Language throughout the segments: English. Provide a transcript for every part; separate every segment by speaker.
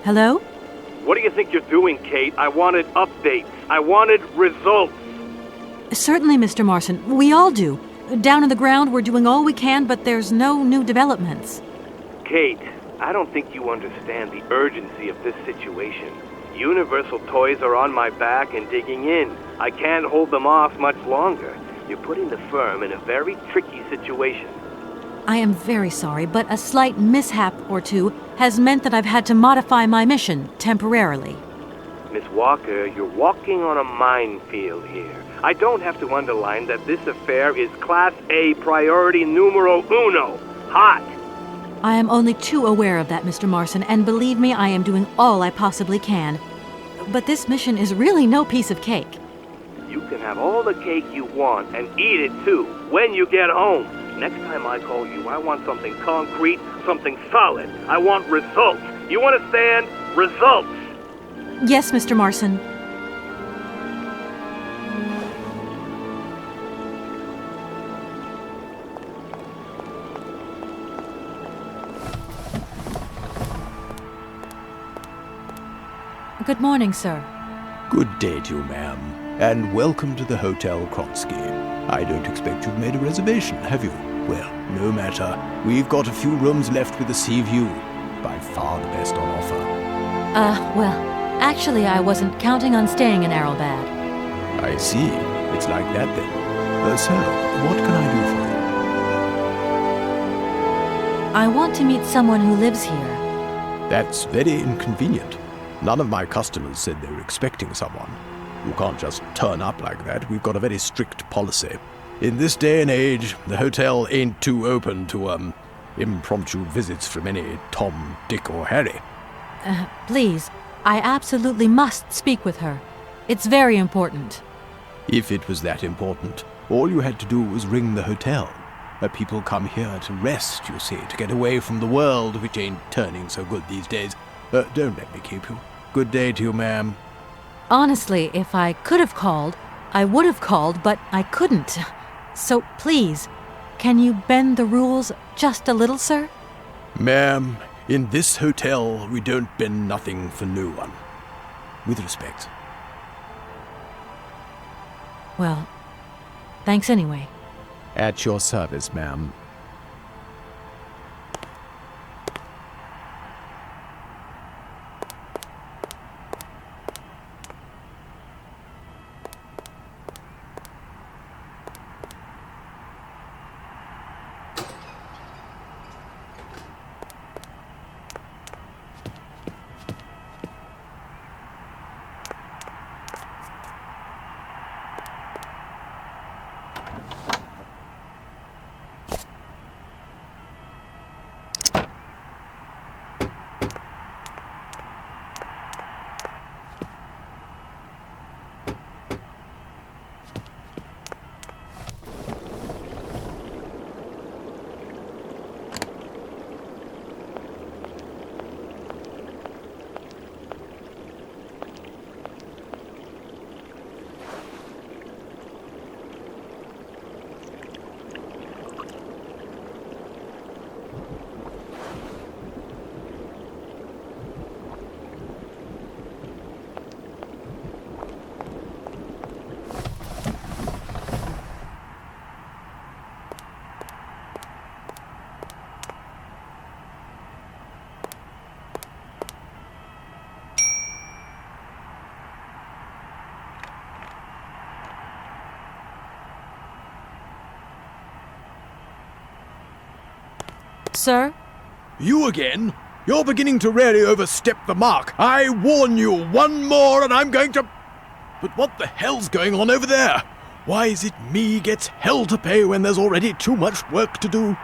Speaker 1: Hello?
Speaker 2: What do you think you're doing, Kate? I wanted updates. I wanted results.
Speaker 1: Certainly, Mr. Marson. We all do. Down on the ground, we're doing all we can, but there's no new developments.
Speaker 2: Kate, I don't think you understand the urgency of this situation. Universal Toys are on my back and digging in. I can't hold them off much longer. You're putting the firm in a very tricky situation.
Speaker 1: I am very sorry, but a slight mishap or two has meant that I've had to modify my mission temporarily.
Speaker 2: Miss Walker, you're walking on a minefield here. I don't have to underline that this affair is Class A priority numero uno. Hot!
Speaker 1: I am only too aware of that, Mr. Marson, and believe me, I am doing all I possibly can. But this mission is really no piece of cake.
Speaker 2: You can have all the cake you want and eat it too, when you get home. Next time I call you, I want something concrete, something solid. I want results. You understand? Results!
Speaker 1: Yes, Mr. Marson. Good morning, sir.
Speaker 3: Good day to you, ma'am, and welcome to the Hotel Krotsky. I don't expect you've made a reservation, have you? Well, no matter. We've got a few rooms left with a sea view. By far the best on offer.
Speaker 1: Well, actually I wasn't counting on staying in Arrowbad.
Speaker 3: I see. It's like that then. So, what can I do for you?
Speaker 1: I want to meet someone who lives here.
Speaker 3: That's very inconvenient. None of my customers said they were expecting someone. You can't just turn up like that. We've got a very strict policy. In this day and age, the hotel ain't too open to, impromptu visits from any Tom, Dick, or Harry.
Speaker 1: Please, I absolutely must speak with her. It's very important.
Speaker 3: If it was that important, all you had to do was ring the hotel. People come here to rest, you see, to get away from the world, which ain't turning so good these days. Don't let me keep you. Good day to you, ma'am.
Speaker 1: Honestly, if I could have called, I would have called, but I couldn't. So please, can you bend the rules just a little, sir?
Speaker 3: Ma'am, in this hotel, we don't bend nothing for no one. With respect.
Speaker 1: Well, thanks anyway.
Speaker 3: At your service, ma'am.
Speaker 1: Sir?
Speaker 3: You again? You're beginning to really overstep the mark. I warn you, one more and I'm going to... But what the hell's going on over there? Why is it me gets hell to pay when there's already too much work to do?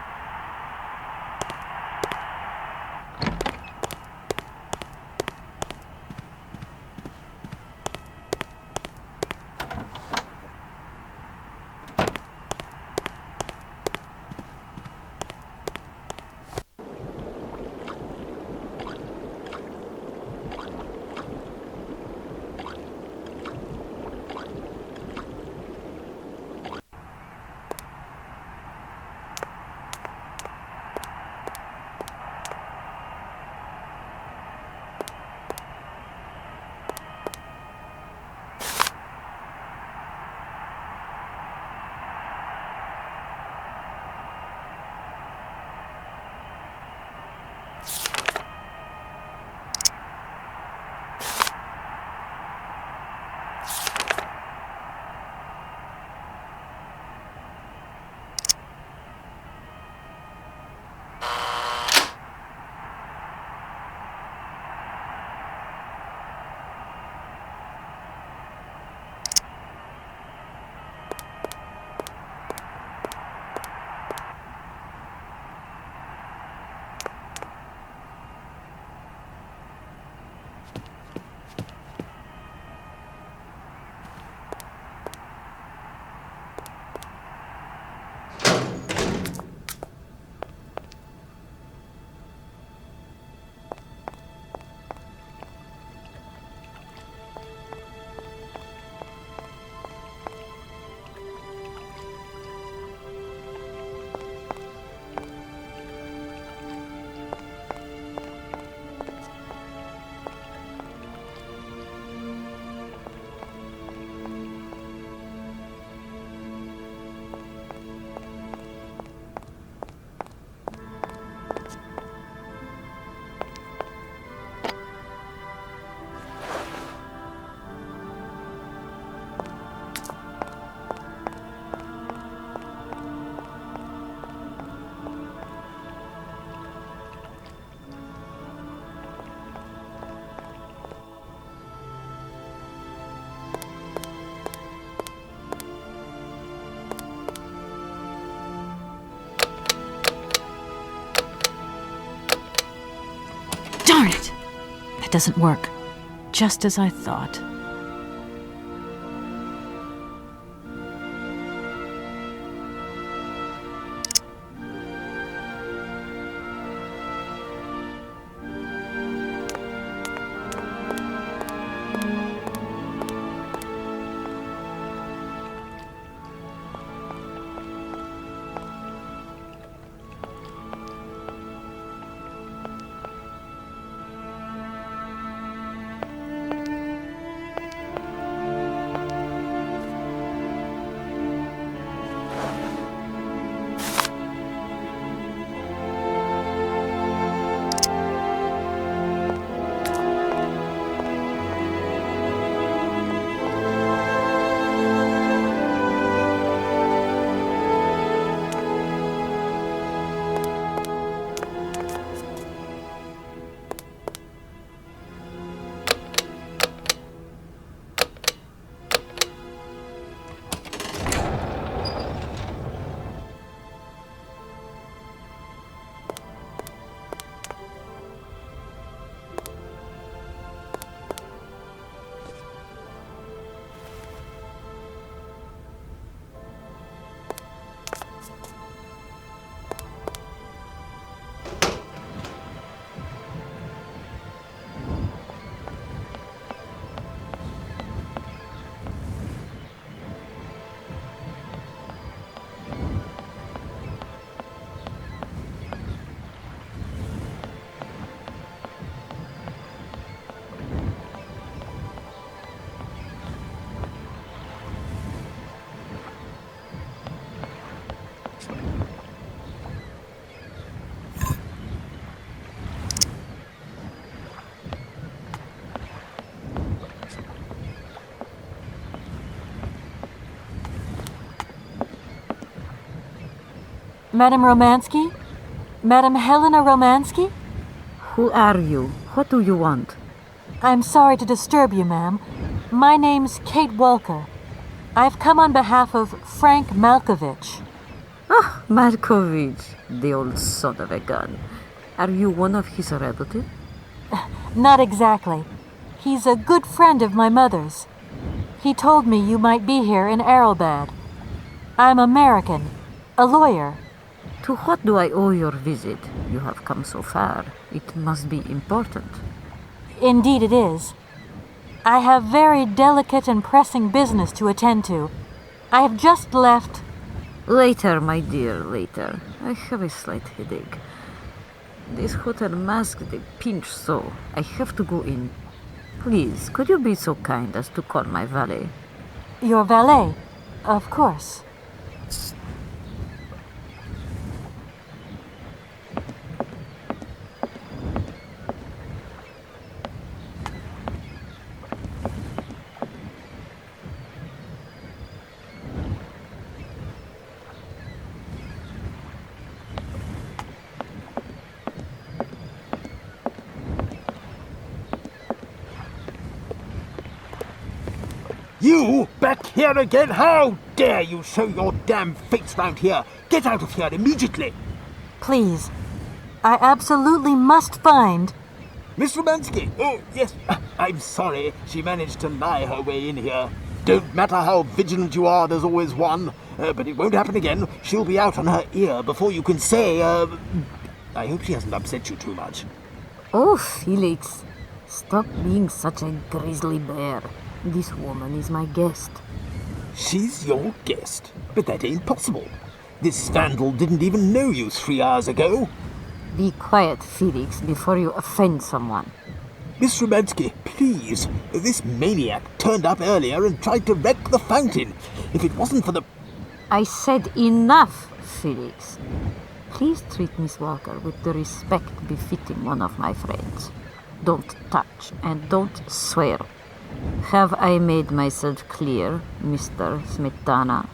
Speaker 1: doesn't work. Just as I thought.
Speaker 4: Madam Romansky? Madam Helena Romansky?
Speaker 5: Who are you? What do you want?
Speaker 4: I'm sorry to disturb you, ma'am. My name's Kate Walker. I've come on behalf of Frank Malkovich.
Speaker 5: Ah, Malkovich, the old son of a gun. Are you one of his relatives?
Speaker 4: Not exactly. He's a good friend of my mother's. He told me you might be here in Arrowbad. I'm American, a lawyer.
Speaker 5: To what do I owe your visit? You have come so far. It must be important.
Speaker 4: Indeed it is. I have very delicate and pressing business to attend to. I have just left...
Speaker 5: Later, my dear, later. I have a slight headache. This hotel mask, they pinch so. I have to go in. Please, could you be so kind as to call my valet?
Speaker 4: Your valet? Of course.
Speaker 6: You back here again? How dare you show your damn face round here? Get out of here immediately!
Speaker 4: Please. I absolutely must find...
Speaker 6: Miss Romansky! Oh, yes, I'm sorry. She managed to lie her way in here. Don't matter how vigilant you are, there's always one. But it won't happen again. She'll be out on her ear before you can say, I hope she hasn't upset you too much.
Speaker 5: Oh, Felix, stop being such a grizzly bear. This woman is my guest.
Speaker 6: She's your guest? But that ain't possible. This vandal didn't even know you 3 hours ago.
Speaker 5: Be quiet, Felix, before you offend someone.
Speaker 6: Miss Romansky, please. This maniac turned up earlier and tried to wreck the fountain. If it wasn't for the...
Speaker 5: I said enough, Felix. Please treat Miss Walker with the respect befitting one of my friends. Don't touch and don't swear. Have I made myself clear, Mr. Smetana?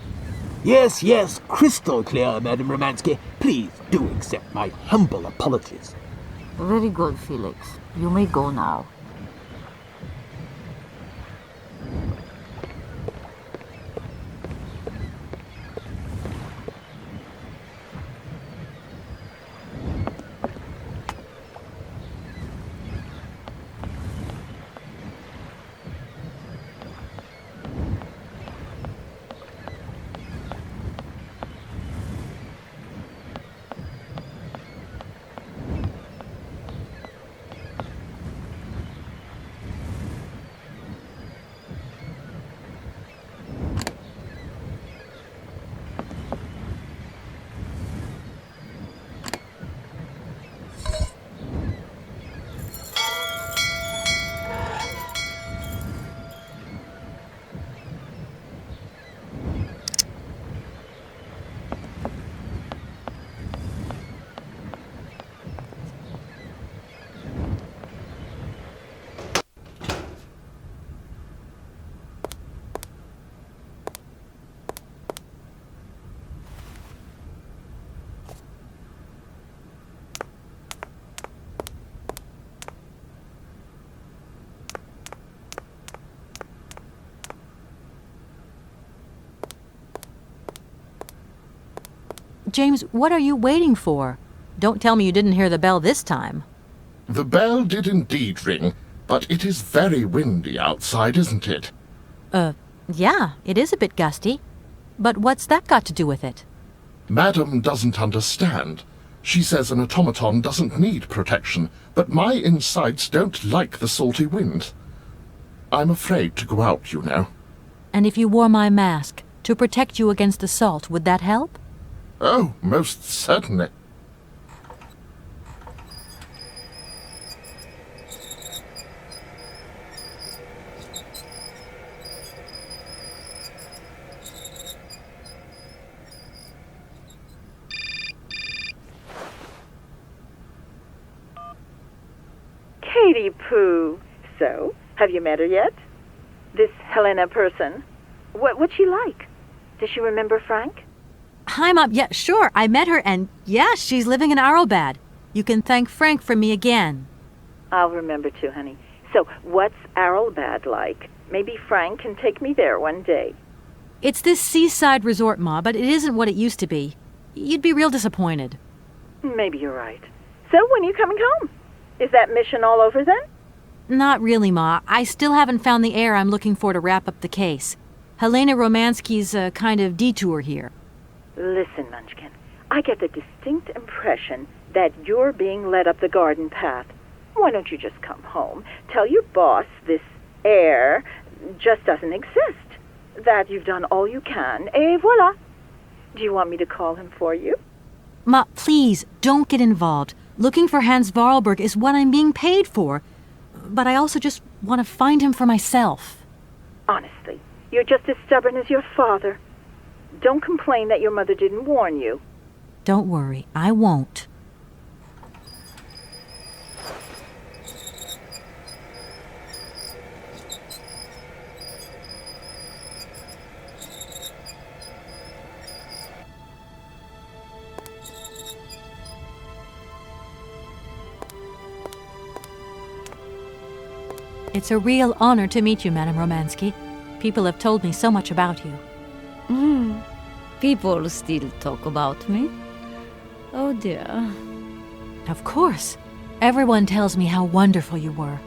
Speaker 6: Yes, yes, crystal clear, Madam Romansky. Please do accept my humble apologies.
Speaker 5: Very good, Felix. You may go now.
Speaker 1: James, what are you waiting for? Don't tell me you didn't hear the bell this time.
Speaker 7: The bell did indeed ring, but it is very windy outside, isn't it?
Speaker 1: Yeah, it is a bit gusty. But what's that got to do with it?
Speaker 7: Madam doesn't understand. She says an automaton doesn't need protection, but my insides don't like the salty wind. I'm afraid to go out, you know.
Speaker 1: And if you wore my mask to protect you against the salt, would that help?
Speaker 7: Oh, most certainly.
Speaker 8: Katie Pooh. So, have you met her yet? This Helena person? What's she like? Does she remember Frank?
Speaker 1: Hi, Mom. Yeah, sure. I met her, and yeah, she's living in Arrowbad. You can thank Frank for me again.
Speaker 8: I'll remember too, honey. So, what's Arrowbad like? Maybe Frank can take me there one day.
Speaker 1: It's this seaside resort, Ma, but it isn't what it used to be. You'd be real disappointed.
Speaker 8: Maybe you're right. So, when are you coming home? Is that mission all over then?
Speaker 1: Not really, Ma. I still haven't found the heir I'm looking for to wrap up the case. Helena Romansky's a kind of detour here.
Speaker 8: Listen, Munchkin, I get the distinct impression that you're being led up the garden path. Why don't you just come home, tell your boss this heir just doesn't exist, that you've done all you can, et voila. Do you want me to call him for you?
Speaker 1: Ma, please, don't get involved. Looking for Hans Vorarlberg is what I'm being paid for. But I also just want to find him for myself.
Speaker 8: Honestly, you're just as stubborn as your father. Don't complain that your mother didn't warn you.
Speaker 1: Don't worry, I won't. It's a real honor to meet you, Madame Romansky. People have told me so much about you.
Speaker 5: People still talk about me. Oh dear.
Speaker 1: Of course. Everyone tells me how wonderful you were.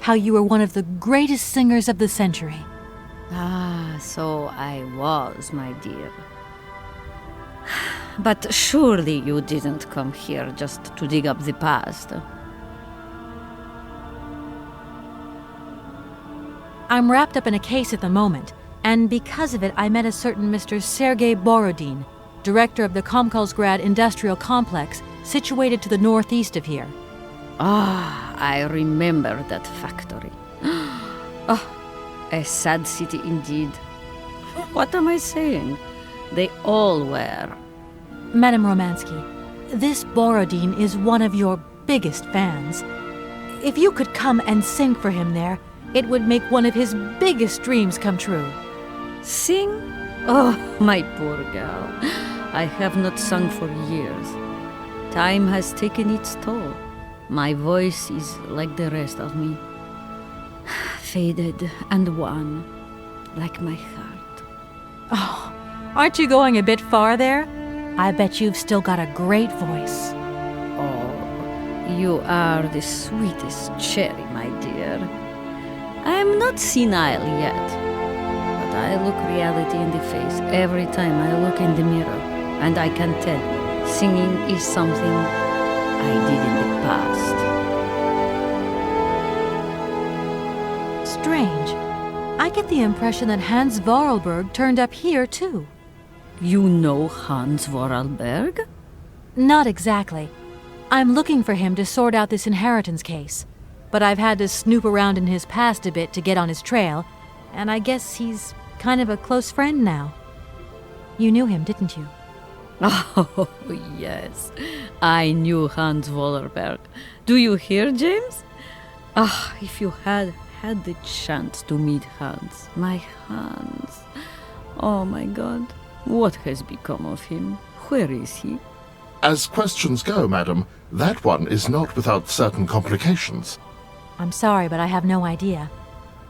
Speaker 1: How you were one of the greatest singers of the century.
Speaker 5: Ah, so I was, my dear. But surely you didn't come here just to dig up the past.
Speaker 1: I'm wrapped up in a case at the moment, and because of it I met a certain Mr. Sergei Borodin, director of the Komkolsgrad Industrial Complex, situated to the northeast of here.
Speaker 5: Ah, I remember that factory. Oh, a sad city indeed. What am I saying? They all were.
Speaker 1: Madame Romansky, this Borodin is one of your biggest fans. If you could come and sing for him there, it would make one of his biggest dreams come true.
Speaker 5: Sing? Oh, my poor girl. I have not sung for years. Time has taken its toll. My voice is like the rest of me. Faded and wan, like my heart.
Speaker 1: Oh, aren't you going a bit far there? I bet you've still got a great voice.
Speaker 5: Oh, you are the sweetest cherry, my dear. I am not senile yet, but I look reality in the face every time I look in the mirror, and I can tell singing is something I did in the past.
Speaker 1: Strange. I get the impression that Hans Vorarlberg turned up here, too.
Speaker 5: You know Hans Vorarlberg?
Speaker 1: Not exactly. I'm looking for him to sort out this inheritance case. But I've had to snoop around in his past a bit to get on his trail, and I guess he's kind of a close friend now. You knew him, didn't you?
Speaker 5: Oh, yes. I knew Hans Vorarlberg. Do you hear, James? Ah, if you had had the chance to meet Hans, my Hans. Oh, my God. What has become of him? Where is he?
Speaker 7: As questions go, madam, that one is not without certain complications.
Speaker 1: I'm sorry, but I have no idea.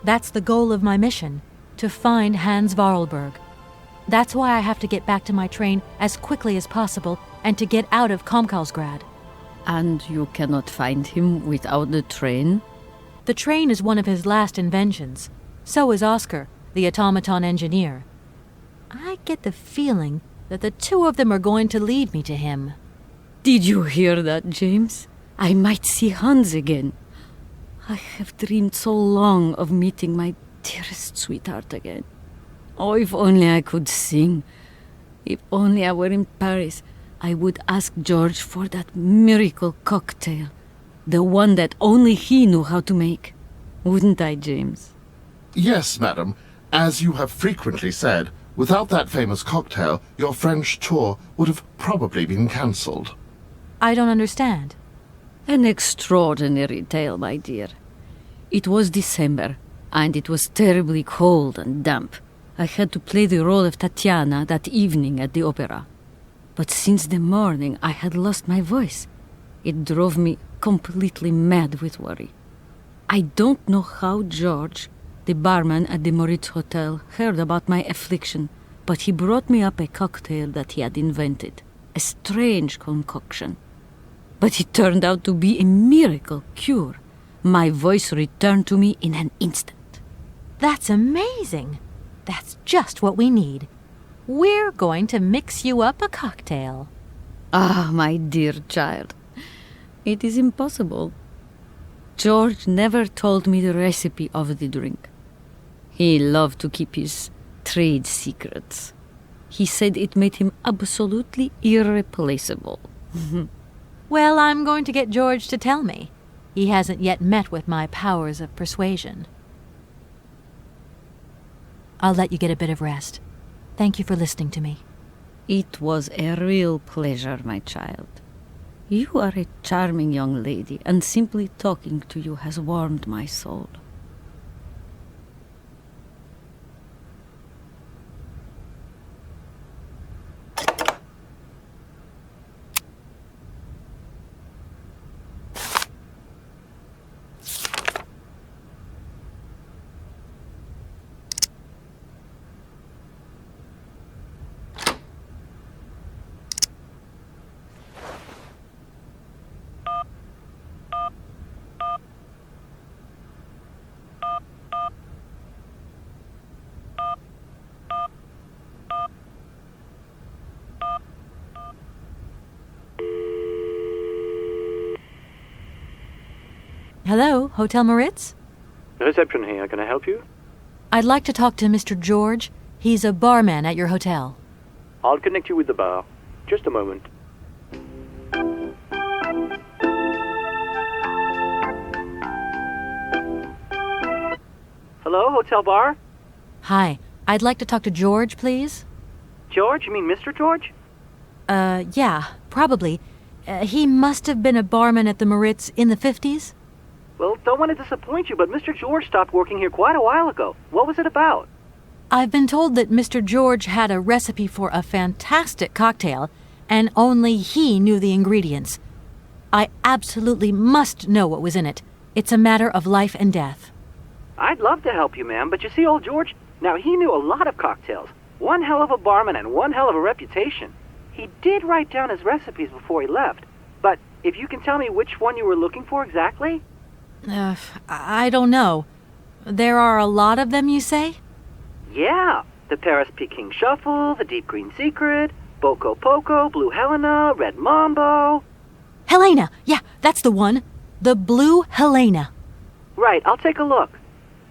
Speaker 1: That's the goal of my mission, to find Hans Vorarlberg. That's why I have to get back to my train as quickly as possible and to get out of Komkalsgrad.
Speaker 5: And you cannot find him without the train?
Speaker 1: The train is one of his last inventions. So is Oscar, the automaton engineer. I get the feeling that the two of them are going to lead me to him.
Speaker 5: Did you hear that, James? I might see Hans again. I have dreamed so long of meeting my dearest sweetheart again. Oh, if only I could sing. If only I were in Paris, I would ask George for that miracle cocktail. The one that only he knew how to make. Wouldn't I, James?
Speaker 7: Yes, madam. As you have frequently said, without that famous cocktail, your French tour would have probably been cancelled.
Speaker 1: I don't understand.
Speaker 5: An extraordinary tale, my dear. It was December, and it was terribly cold and damp. I had to play the role of Tatiana that evening at the opera. But since the morning I had lost my voice. It drove me completely mad with worry. I don't know how George, the barman at the Moritz Hotel, heard about my affliction, but he brought me up a cocktail that he had invented. A strange concoction. But it turned out to be a miracle cure. My voice returned to me in an instant.
Speaker 1: That's amazing. That's just what we need. We're going to mix you up a cocktail.
Speaker 5: Ah, my dear child. It is impossible. George never told me the recipe of the drink. He loved to keep his trade secrets. He said it made him absolutely irreplaceable.
Speaker 1: Well, I'm going to get George to tell me. He hasn't yet met with my powers of persuasion. I'll let you get a bit of rest. Thank you for listening to me.
Speaker 5: It was a real pleasure, my child. You are a charming young lady, and simply talking to you has warmed my soul.
Speaker 1: Hello, Hotel Moritz?
Speaker 2: Reception here. Can I help you?
Speaker 1: I'd like to talk to Mr. George. He's a barman at your hotel.
Speaker 2: I'll connect you with the bar. Just a moment. Hello, hotel bar?
Speaker 1: Hi, I'd like to talk to George, please.
Speaker 2: George? You mean Mr. George?
Speaker 1: Yeah, probably. He must have been a barman at the Moritz in the 50s.
Speaker 2: Well, don't want to disappoint you, but Mr. George stopped working here quite a while ago. What was it about?
Speaker 1: I've been told that Mr. George had a recipe for a fantastic cocktail, and only he knew the ingredients. I absolutely must know what was in it. It's a matter of life and death.
Speaker 2: I'd love to help you, ma'am, but you see, old George, now he knew a lot of cocktails. One hell of a barman and one hell of a reputation. He did write down his recipes before he left, but if you can tell me which one you were looking for exactly?
Speaker 1: I don't know. There are a lot of them, you say?
Speaker 2: Yeah, the Paris Peking Shuffle, the Deep Green Secret, Boko Poco, Blue Helena, Red Mambo.
Speaker 1: Helena! Yeah, that's the one. The Blue Helena.
Speaker 2: Right, I'll take a look.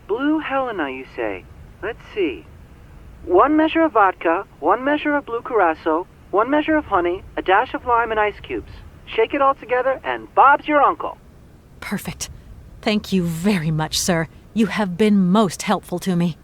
Speaker 2: Blue Helena, you say? Let's see. 1 measure of vodka, 1 measure of blue curacao, 1 measure of honey, a dash of lime and ice cubes. Shake it all together, and Bob's your uncle.
Speaker 1: Perfect. Thank you very much, sir. You have been most helpful to me.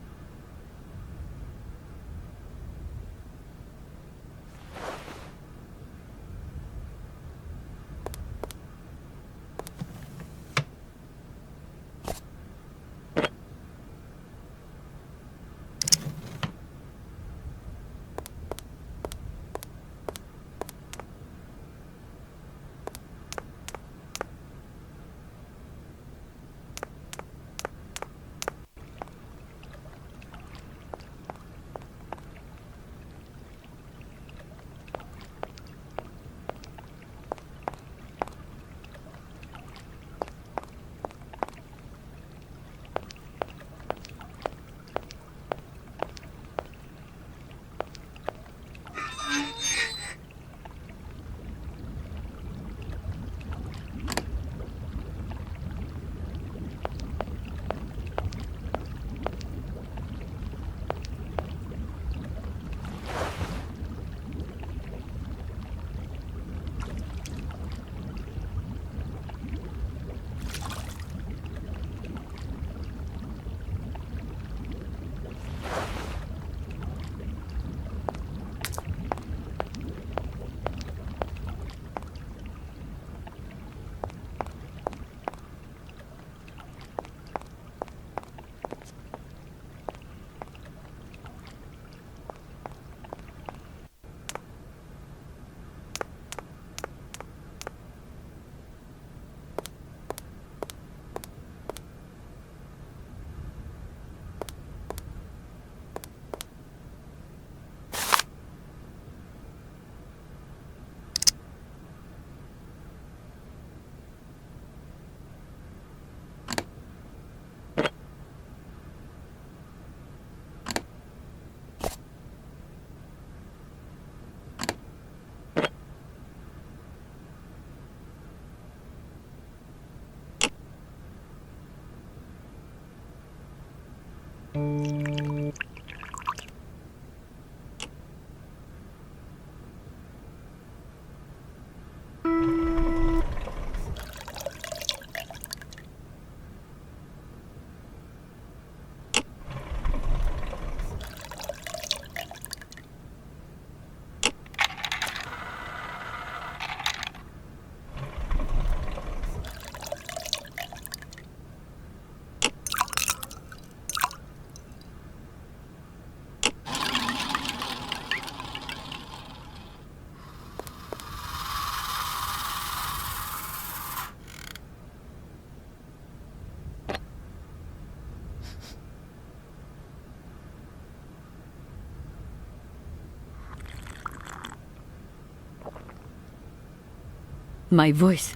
Speaker 9: My voice.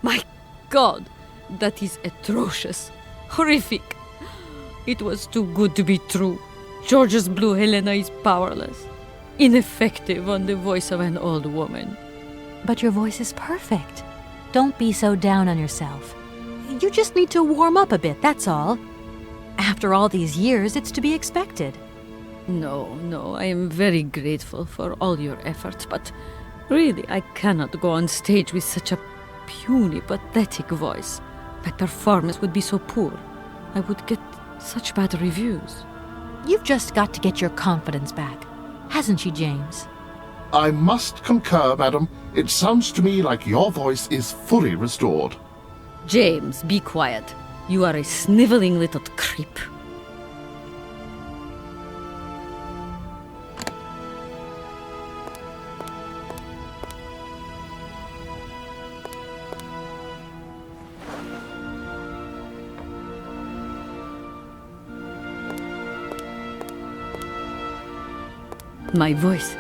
Speaker 9: My God, that is atrocious, horrific. It was too good to be true. George's blue Helena is powerless, ineffective on the voice of an old woman.
Speaker 1: But your voice is perfect. Don't be so down on yourself. You just need to warm up a bit, that's all. After all these years, it's to be expected.
Speaker 9: No, I am very grateful for all your efforts, but really, I cannot go on stage with such a puny, pathetic voice. My performance would be so poor. I would get such bad reviews.
Speaker 1: You've just got to get your confidence back. Hasn't she, James?
Speaker 7: I must concur, madam. It sounds to me like your voice is fully restored.
Speaker 9: James, be quiet. You are a sniveling little creep. My voice.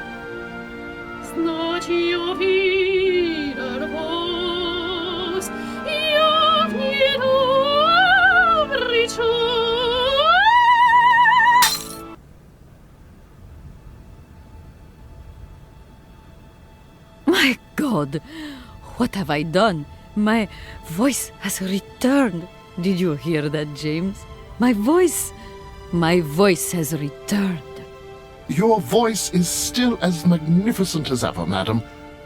Speaker 9: My God, what have I done? My voice has returned. Did you hear that, James? My voice has returned.
Speaker 7: Your voice is still as magnificent as ever, madam.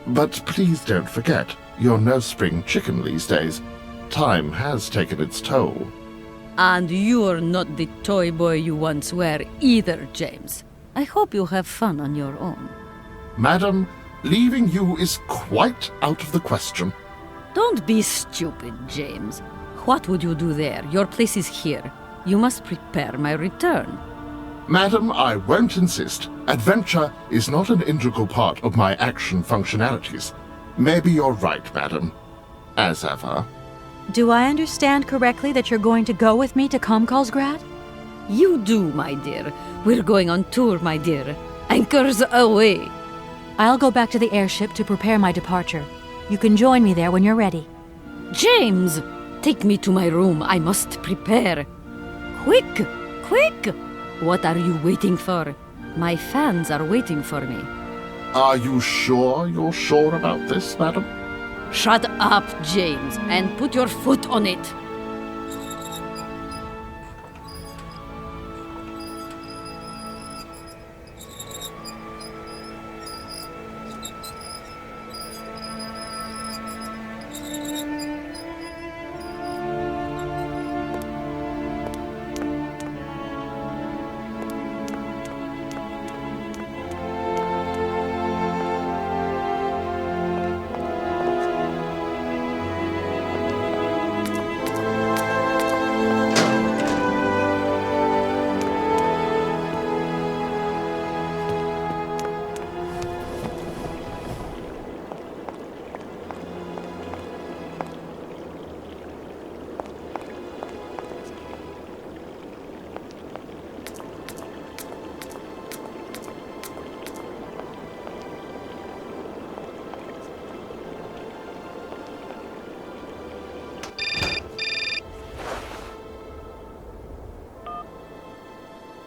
Speaker 7: But please don't forget, you're no spring chicken these days. Time has taken its toll.
Speaker 9: And you're not the toy boy you once were either, James. I hope you have fun on your own.
Speaker 7: Madam, leaving you is quite out of the question.
Speaker 9: Don't be stupid, James. What would you do there? Your place is here. You must prepare my return.
Speaker 7: Madam, I won't insist. Adventure is not an integral part of my action functionalities. Maybe you're right, madam. As ever.
Speaker 1: Do I understand correctly that you're going to go with me to Comcalsgrad?
Speaker 9: You do, my dear. We're going on tour, my dear. Anchors away.
Speaker 1: I'll go back to the airship to prepare my departure. You can join me there when you're ready.
Speaker 9: James! Take me to my room. I must prepare. Quick! Quick! What are you waiting for? My fans are waiting for me.
Speaker 7: Are you sure you're sure about this, madam?
Speaker 9: Shut up, James, and put your foot on it.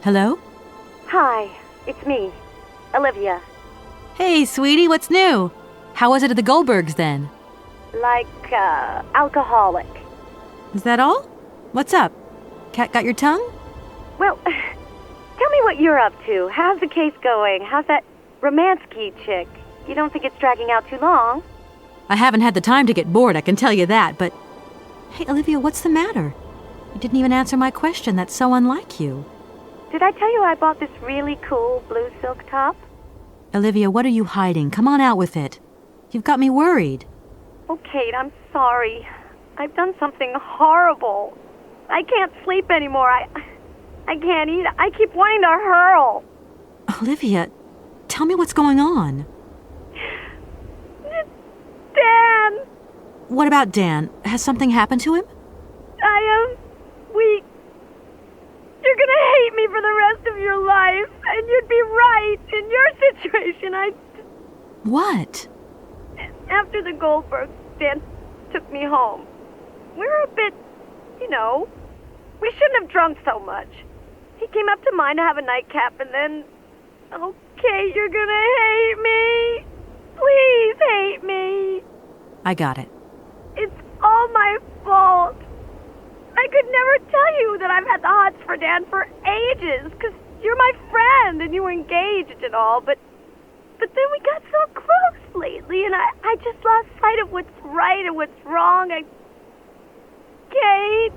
Speaker 1: Hello?
Speaker 10: Hi, it's me, Olivia.
Speaker 1: Hey, sweetie, what's new? How was it at the Goldbergs then?
Speaker 10: like, alcoholic.
Speaker 1: Is that all? What's up? Cat got your tongue?
Speaker 10: Well, tell me what you're up to. How's the case going? How's that Romansky chick? You don't think it's dragging out too long?
Speaker 1: I haven't had the time to get bored, I can tell you that, but... Hey, Olivia, what's the matter? You didn't even answer my question. That's so unlike you.
Speaker 10: Did I tell you I bought this really cool blue silk top?
Speaker 1: Olivia, what are you hiding? Come on out with it. You've got me worried.
Speaker 10: Oh, Kate, I'm sorry. I've done something horrible. I can't sleep anymore. I can't eat. I keep wanting to hurl.
Speaker 1: Olivia, tell me what's going on.
Speaker 10: Dan!
Speaker 1: What about Dan? Has something happened to him?
Speaker 10: You're gonna hate me for the rest of your life, and you'd be right. In your situation,
Speaker 1: What?
Speaker 10: After the Goldberg, Dan took me home. We were a bit, we shouldn't have drunk so much. He came up to mine to have a nightcap, and then... Okay, you're gonna hate me. Please hate me.
Speaker 1: I got it.
Speaker 10: It's all my fault. I could never tell you that I've had the hots for Dan for ages, because you're my friend and you were engaged and all, but then we got so close lately, and I just lost sight of what's right and what's wrong. Kate,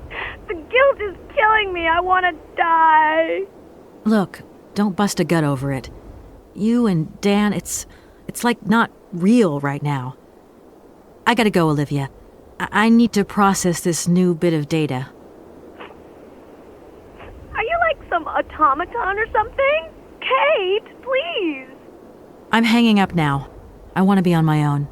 Speaker 10: the guilt is killing me. I want to die.
Speaker 1: Look, don't bust a gut over it. You and Dan, it's like not real right now. I gotta go, Olivia. I need to process this new bit of data.
Speaker 10: Are you like some automaton or something? Kate, please.
Speaker 1: I'm hanging up now. I want to be on my own.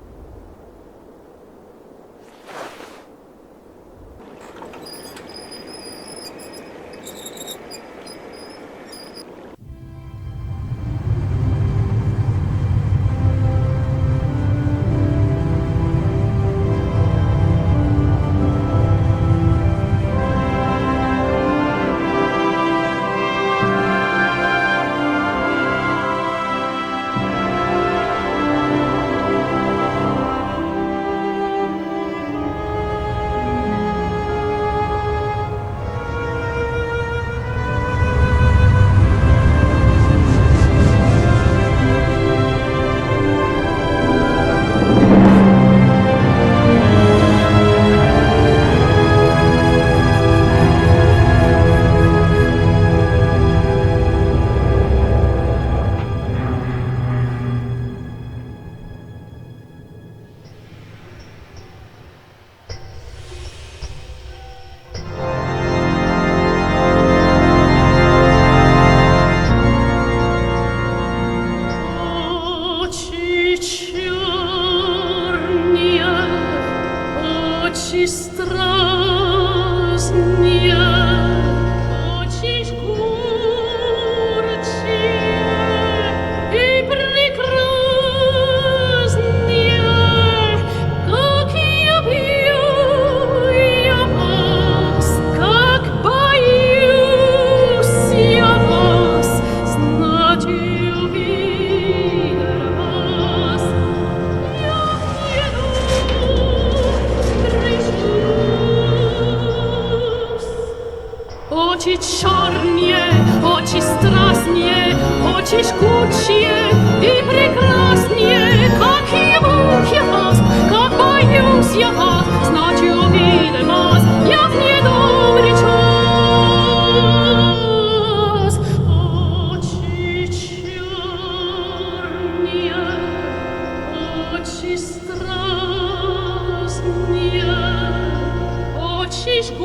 Speaker 11: Очень